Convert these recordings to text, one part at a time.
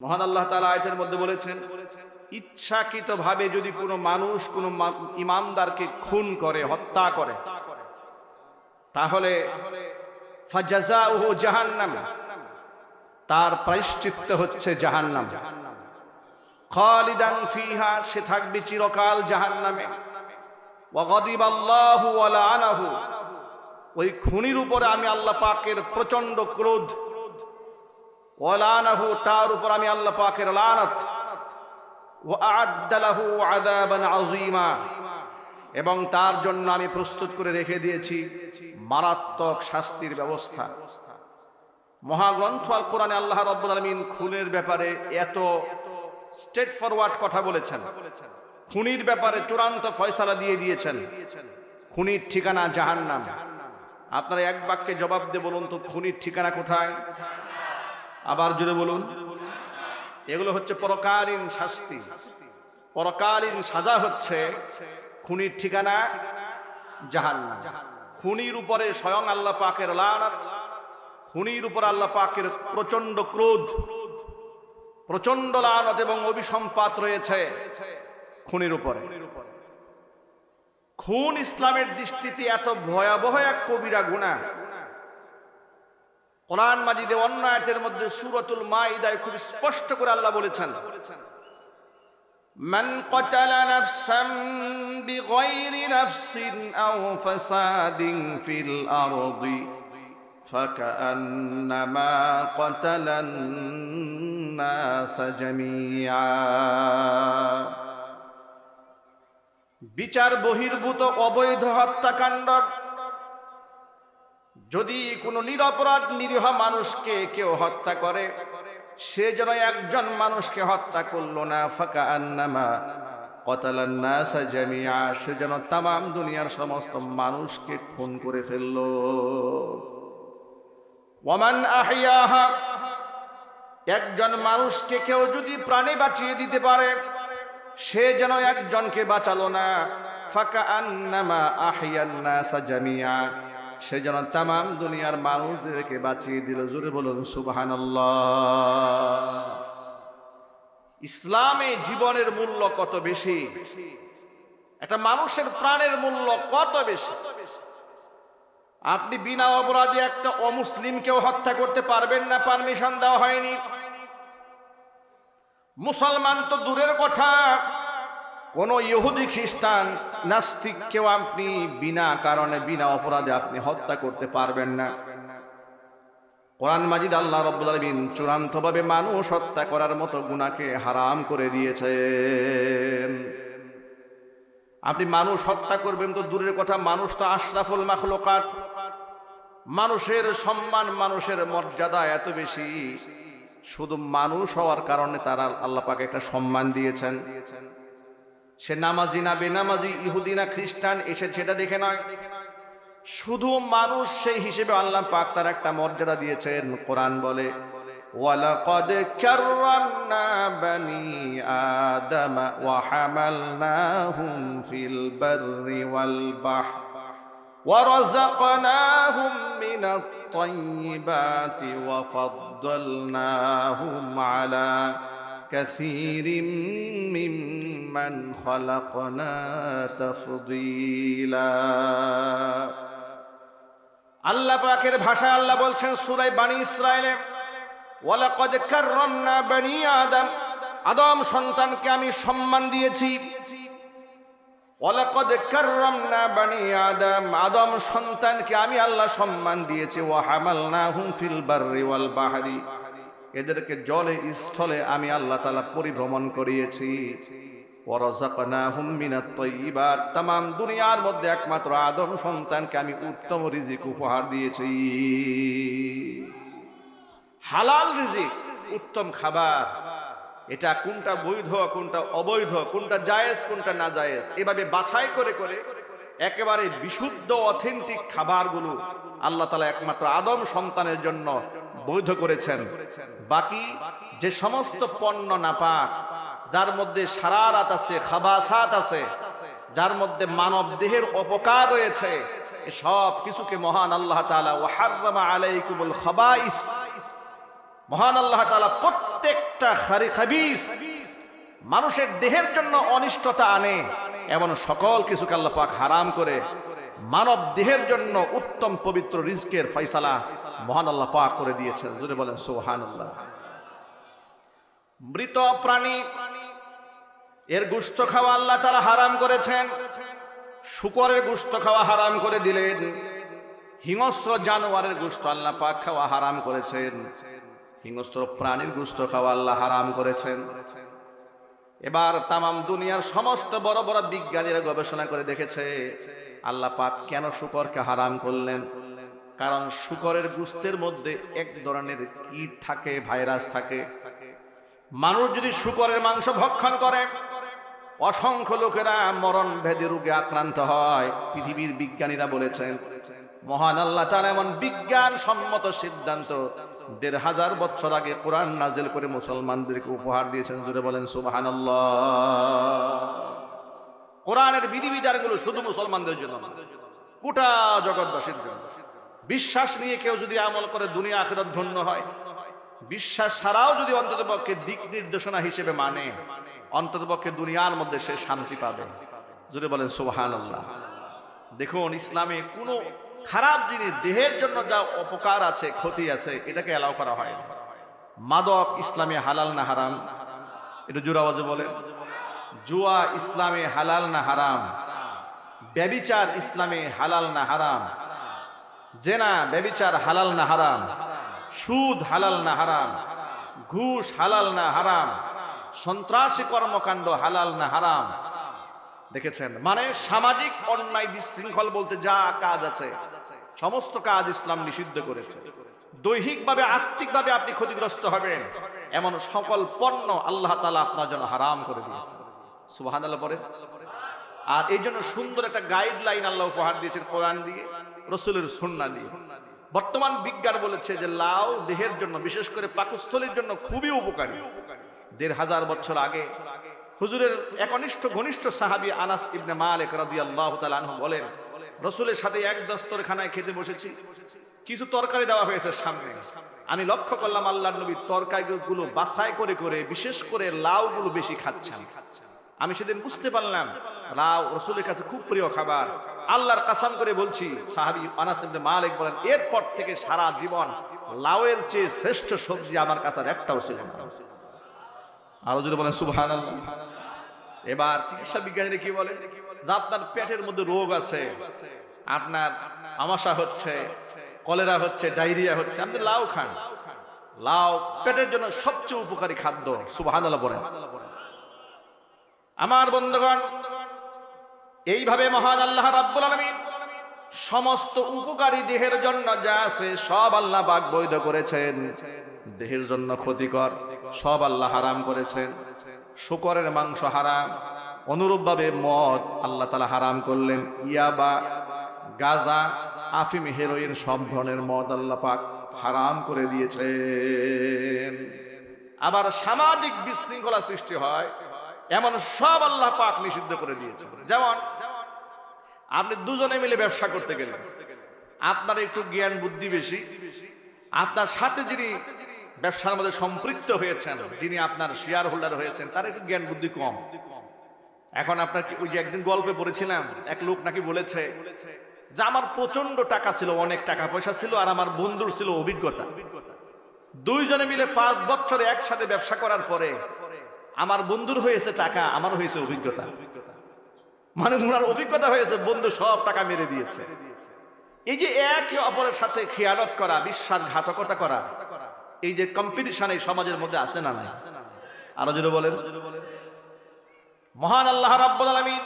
মহান আল্লাহ তাআলা আয়াতের মধ্যে বলেছেন, ইচ্ছাকৃতভাবে যদি কোনো মানুষ কোনো ইমানদারকে খুন করে, হত্যা করে, তাহলে ফাজাযাউহু জাহান্নাম, তার প্রায়শ্চিত্ত হচ্ছে জাহান্নাম। খালিদান ফিহা, সে থাকবে চিরকাল জাহান্নামে। ওয়া গাদিবাল্লাহু ওয়া লাআনাহু, ওই খুনির উপরে আমি আল্লাহ পাকের প্রচন্ড ক্রোধ। ওয়া লাআনাহু, তার উপর আমি আল্লাহ পাকের লানত। ওয়া আ'আদ্দা লাহু আযাবান আযীমা, এবং তার জন্য আমি প্রস্তুত করে রেখে দিয়েছি মারাত্মক শাস্তির ব্যবস্থা। মহাগ্রন্থ আল কোরআনে আল্লাহ রাব্বুল আলামিন খুনের ব্যাপারে এত স্ট্রেট ফরওয়ার্ড কথা বলেছেন, খুনির ব্যাপারে চূড়ান্ত ফয়সালা দিয়ে দিয়েছেন। খুনির ঠিকানা জাহান্নাম। আপনারা এক বাক্যে জবাব দিয়ে বলুন তো, খুনির ঠিকানা কোথায়? আবার জোরে বলুন। এগুলো হচ্ছে পরকালীন শাস্তি, পরকালীন সাজা হচ্ছে খুনির ঠিকানা জাহান্নাম। খুনির উপরে স্বয়ং আল্লাহ পাকের লানত, খুনির উপর আল্লাহ পাকের প্রচন্ড ক্রোধ, প্রচন্ড লানত এবং অভিসম্পাত রয়েছে খুনির উপরে। খুন ইসলামের দৃষ্টিতে এত ভয়াবহ এক কবিরা গুনাহ। কোরআন মাজিদে অন্য আয়াতের মধ্যে সূরাতুল মাইদায় খুব স্পষ্ট করে আল্লাহ বলেছেন, মান ক্বাতালা নাফসান বিগাইরি নাফসিন আও ফাসাদিন ফিল আরদি ফাকান্নামা ক্বাতালান নাস জামিআ। বিচার বহির্ভূত অবৈধ হত্যাকাণ্ড, যদি কোনো নিরপরাধ নিরীহ মানুষকে কেউ হত্যা করে, সে যেন একজন মানুষকে হত্যা করলো না। ফাকান্নামা ক্বাতালান নাস জামিআ, সে যেন তামাম দুনিয়ার সমস্ত মানুষকে খুন করে ফেললো। ওয়ামান আহইয়াহা, একজন মানুষকে কেউ যদি প্রাণে বাঁচিয়ে দিতে পারে, সে যেন একজনকে বাঁচালো না। ফাকান্নামা আহইয়ান নাস জামিআ, সে যেন তামাম দুনিয়ার মানুষদেরকে বাঁচিয়ে দিল। জোরে বলুন সুবহানাল্লাহ। ইসলামে জীবনের মূল্য কত বেশি, একটা মানুষের প্রাণের মূল্য কত বেশি। আপনি বিনা অপরাধে একটা অমুসলিমকেও হত্যা করতে পারবেন না, পারমিশন দেওয়া হয়নি। মুসলমান তো দূরের কথা, কোন ইহুদি খ্রিস্টান নাস্তিককেও আপনি বিনা কারণে বিনা অপরাধে আপনি হত্যা করতে পারবেন না। কোরআন মাজিদ আল্লাহ রাব্বুল আলামিন চূড়ান্তভাবে মানুষ হত্যা করার মতো গুনাহকে হারাম করে দিয়েছেন। আপনি মানুষ হত্যা করবেন তো দূরের কথা, মানুষ তো আশরাফুল মাখলুকাত। মানুষের সম্মান, মানুষের মর্যাদা এত বেশি, শুধু মানুষ হওয়ার কারণে তারা আল্লাহ পাক একটা সম্মান দিয়েছেন। সে নামাজি না বেনামাজি, ইহুদি না খ্রিস্টান, এসে সেটা দেখে নয়, শুধু মানুষ সেই হিসেবে আল্লাহ পাক তার একটা মর্যাদা দিয়েছেন। কোরআন বলে, ওয়ালাকাদ কাররামনা বানি আদম ওয়া হামালনাহুম ফিল বাররি ওয়াল বাহর ওয়া রাযাকনাহুম মিনাত তাইয়্যিবাতি ওয়া ফাদ্দালনাহুম আলা কাসীরিম মিম্মান খালাকনা তাফদীলা। আল্লাহ পাকের ভাষায় আল্লাহ বলছেন সূরা বানী ইসরাঈলে, ওয়ালাকাদ কাররামনা বানি আদম, আদম সন্তানকে আমি সম্মান দিয়েছি। ওয়ালাকাদ কাররামনা বানি আদম, আদম সন্তানকে আমি আল্লাহ সম্মান দিয়েছি। ওয়া হামালনাহুম ফিল বাররি ওয়াল বাহরি, এদেরকে জলে স্থলে আমি আল্লাহ তাআলা পরিভ্রমণ করিয়েছি। ওয়া রাযাকনাহুম মিনাত তাইয়্যিবাত, তামাম দুনিয়ার মধ্যে একমাত্র আদম সন্তানকে আমি উত্তম রিজিক উপহার দিয়েছি। হালাল রিজিক, উত্তম খাবার। এটা কোনটা বৈধ, কোনটা অবৈধ, কোনটা জায়েজ, কোনটা না জায়েজ, এভাবে বাছাই করে করে একেবারে বিশুদ্ধ অথেন্টিক খাবারগুলো আল্লাহ তাআলা একমাত্র আদম সন্তানের জন্য বৈধ করেছেন। বাকি যে সমস্ত পণ্য নাপাক, যার মধ্যে শারারাত আছে, খাবাসাত আছে, যার মধ্যে মানব দেহের অপকার রয়েছে, এই সব কিছুকে মহান আল্লাহ তাআলা ওয়া হাররামা আলাইকুমুল খাবাইস, মহান আল্লাহ তাআলা প্রত্যেক প্রত্যেকটা খাবিস মানুষের দেহের জন্য অনিষ্টতা আনে, এমন সকল কিছুকে আল্লাহ পাক হারাম করে মানব দেহের জন্য উত্তম পবিত্র রিজকের ফয়সালা মহান আল্লাহ পাক করে দিয়েছেন। জোরে বলেন সুবহানাল্লাহ। মৃত প্রাণী এর গোশত খাওয়া আল্লাহ তাআলা হারাম করেছেন, শূকরের গোশত খাওয়া হারাম করে দিলেন, হিংস্র জানোয়ারের গোশত আল্লাহ পাক খাওয়া হারাম করেছেন, হিংস্র প্রাণীর গোশত খাওয়া আল্লাহ হারাম করেছেন। এবার তামাম দুনিয়ার সমস্ত বড় বড় বিজ্ঞানীরা গবেষণা করে দেখেছে আল্লাহ পাক কেন শূকরকে হারাম করলেন। কারণ শূকরের গোশতের মধ্যে এক ধরনের কীট থাকে, ভাইরাস থাকে। মানুষ যদি শূকরের মাংস ভক্ষণ করে অসংখ্য লোকেরা মরণ ভেদি রোগে আক্রান্ত হয়। পৃথিবীর বিজ্ঞানীরা বলেছেন, মহান আল্লাহ তাআলা এমন বিজ্ঞান সম্মত সিদ্ধান্ত ১৫০০ বছর আগে কোরআন নাজিল করে মুসলমানদেরকে উপহার দিয়েছেন। জোরে বলেন সুবহানাল্লাহ। কোরআনের বিধিবিধানগুলো শুধু মুসলমানদের জন্য না, গোটা জগৎবাসীর জন্য। বিশ্বাস নিয়ে কেউ যদি আমল করে দুনিয়া আখিরাত ধন্য হয়, বিশ্বাস ছাড়াও যদি অন্ততপক্ষে দিক নির্দেশনা হিসেবে মানে, অন্ততপক্ষে দুনিয়ার মধ্যে সে শান্তি পাবে। জোরে বলেন সুবহানাল্লাহ। দেখুন, ইসলামে কোনো খারাপ জিনিস, দেহের জন্য যা অপকার আছে, ক্ষতি আছে, এটাকে এলাও করা হয় না। মাদক ইসলামে হালাল না হারাম? একটু জোরে আওয়াজে বলেন। জুয়া ইসলামে হালাল না হারাম? ব্যভিচার ইসলামে হালাল না হারাম? জেনা ব্যভিচার হালাল না হারাম? সুদ হালাল না হারাম? ঘুষ হালাল না হারাম? সন্ত্রাসী কর্মকাণ্ড হালাল না হারাম? দেখেছেন, মানে সামাজিক অন্যায় বিশৃঙ্খল বলতে যা কাজ আছে সমস্ত কাজ ইসলাম নিষিদ্ধ করেছে। দৈহিকভাবে আত্মিকভাবে আপনি ক্ষতিগ্রস্ত হবেন এমন সকল পণ্য আল্লাহ তাআলা আপনার জন্য হারাম করে দিয়েছেন। সুবহানাল্লাহ পড়েন। আর এই জন্য সুন্দর একটা গাইডলাইন আল্লাহ উপহার দিয়েছেন কোরআন দিয়ে, রাসূলের সুন্নাহ দিয়ে। বর্তমান বিজ্ঞান বলেছে যে লাউ দেহের জন্য, বিশেষ করে পাকস্থলীর জন্য খুবই উপকারী। ১৫০০ বছর আগে হুজুরের একনিষ্ঠ ঘনিষ্ঠ সাহাবী আনাস ইবনে মালিক রাদিয়াল্লাহু তাআলা আনহু বলেন, রাসূলের সাথে এক দস্তরখানায় খেতে বসেছি, কিছু তরকারি দেওয়া হয়েছে সামনে। আমি লক্ষ্য করলাম আল্লাহর নবী তরকারিগুলো বাছাই করে করে বিশেষ করে লাউগুলো বেশি খাচ্ছেন। আমি সেদিন বুঝতে পারলাম লাউ রাসূলের কাছে খুব প্রিয় খাবার। আল্লাহর কসম করে বলছি, সাহাবী আনাস ইবনে মালিক বলেন, এরপর থেকে সারা জীবন লাউয়ের চেয়ে শ্রেষ্ঠ সবজি আমার কাছে আর একটাও ছিল না। আরো যদি বলেন সুবহানাল্লাহ। এবার চিকিৎসা বিজ্ঞানীরা কি বলে, যে আপনার পেটের মধ্যে রোগ আছে, আপনার আমাশা হচ্ছে, কলেরা হচ্ছে, ডায়রিয়া হচ্ছে, আপনি লাউ খান। লাউ পেটের জন্য সবচেয়ে উপকারী খাদ্য। সুবহানাল্লাহ বলেন। আমার বন্ধুগণ, এইভাবে মহান আল্লাহ রাব্বুল আলামিন সমস্ত উপকারী দেহের জন্য যা আছে সব আল্লাহ পাক বৈধ করেছেন। দেহের জন্য ক্ষতিকর সব আল্লাহ হারাম করেছেন। শূকরের মাংস হারাম, অনুরূপভাবে মদ আল্লাহ তাআলা হারাম করলেন। ইয়াবা, গাঁজা, আফিম, হেরোইন সব ধরনের মদ আল্লাহ পাক হারাম করে দিয়েছেন। আবার সামাজিক বিশৃঙ্খলা সৃষ্টি হয় এমন সব আল্লাহ পাক নিষিদ্ধ করে দিয়েছেন। যেমন আপনি দুজনে মিলে ব্যবসা করতে গেলেন, আপনার একটু জ্ঞান বুদ্ধি বেশি, আপনার সাথে যিনি ব্যবসার মধ্যে সম্পৃক্ত হয়েছেন, যিনি আপনার শেয়ার হোল্ডার হয়েছেন, তার একটু জ্ঞান বুদ্ধি কম। এখন আপনার ওই যে একদিন গল্পে পড়েছিলাম, এক লোক নাকি বলেছে যে আমার প্রচন্ড টাকা ছিল, অনেক টাকা পয়সা ছিল, আর আমার বন্ধুর ছিল অভিজ্ঞতা। দুইজনে মিলে 5 বছর একসাথে ব্যবসা করার পরে আমার বন্ধুর হয়েছে টাকা, আমার হয়েছে অভিজ্ঞতা। মানে ওনার অভিজ্ঞতা হয়েছে, বন্ধু সব টাকা মেরে দিয়েছে। এই যে একে অপরের সাথে খিয়ানত করা, বিশ্বাসঘাতকতা করা, এই যে কম্পিটিশন এই সমাজের মধ্যে আছে না নাই? আরো জোরে বলেন। মহান আল্লাহ রাব্বুল আলামিন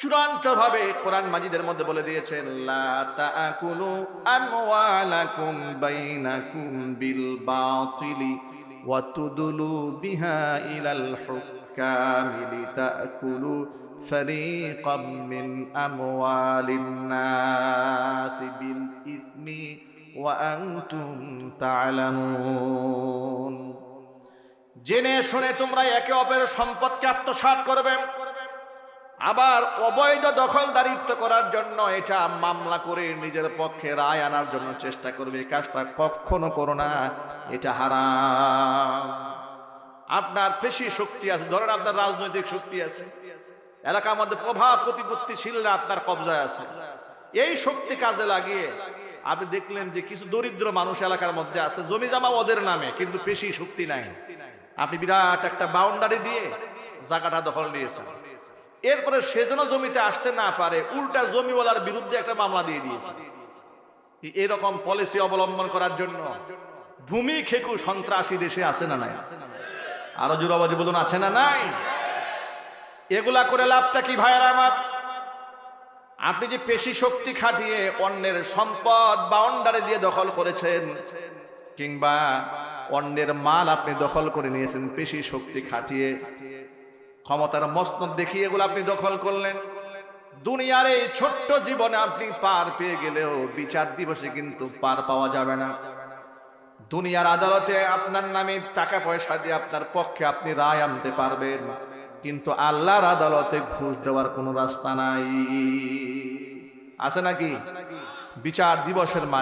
চূড়ান্তভাবে কোরআন মাজিদের মধ্যে বলে দিয়েছেন, লা তাকুলু আমওয়ালাকুম বাইনাকুম বিল বাতিলি ওয়া তুদলু বিহা ইলাল হুক্কামি লিতাকুলু ফারীকাম মিন আমওয়ালিন নাসি বিল ইসমি ওয়া আনতুম তা'লামুন। জেনে শুনে তোমরা একে অপরের সম্পদকে আত্মসাৎ করবে, আবার অবৈধ দখলদারিত্ব করার জন্য এটা মামলা করে নিজের পক্ষে রায় আনার জন্য চেষ্টা করবে। এই কাজটা কখনো করো না, এটা হারাম। আপনার পেশি শক্তি আছে, ধরেন আপনার রাজনৈতিক শক্তি আছে, এলাকার মধ্যে প্রভাব প্রতিপত্তিশীল আপনার কবজায় আছে, এই শক্তি কাজে লাগিয়ে আপনি দেখলেন যে কিছু দরিদ্র মানুষ এলাকার মধ্যে আছে, জমি জমা ওদের নামে কিন্তু পেশি শক্তি নাই, আপনি বিরাট একটা বাউন্ডারি দিয়ে জায়গাটা দখল নিয়েছেন। এরপরে সে যেন জমিতে আসতে না পারে, উল্টা জমিওয়ালার বিরুদ্ধে একটা মামলা দিয়ে দিয়েছে। এরকম পলিসি অবলম্বন করার জন্য ভূমি খেকু সন্ত্রাসী দেশে আছে না নাই? আরো জোর আওয়াজে বলুন, আছে না নাই? এগুলা করে লাভটা কি ভাইয়েরা আমার? আপনি যে পেশি শক্তি খাটিয়ে অন্যের সম্পদ বাউন্ডারি দিয়ে দখল করেছেন, কিংবা অন্যের মাল আপনি দখল করে নিয়েছেন পেশি শক্তি খাটিয়ে, ক্ষমতার মসনদ দেখিয়ে এগুলো আপনি দখল করলেন, দুনিয়ার এই ছোট্ট জীবনে আপনি পার পেয়ে গেলেও বিচার দিবসে কিন্তু পার পাওয়া যাবে না। দুনিয়ার আদালতে আপনার নামে টাকা পয়সা দিয়ে আপনার পক্ষে আপনি রায় আনতে পারবেন, কিন্তু আল্লাহর আদালতে ঘুষ দেওয়ার কোনো রাস্তা নাই। আছে নাকি? বিচার দিবসের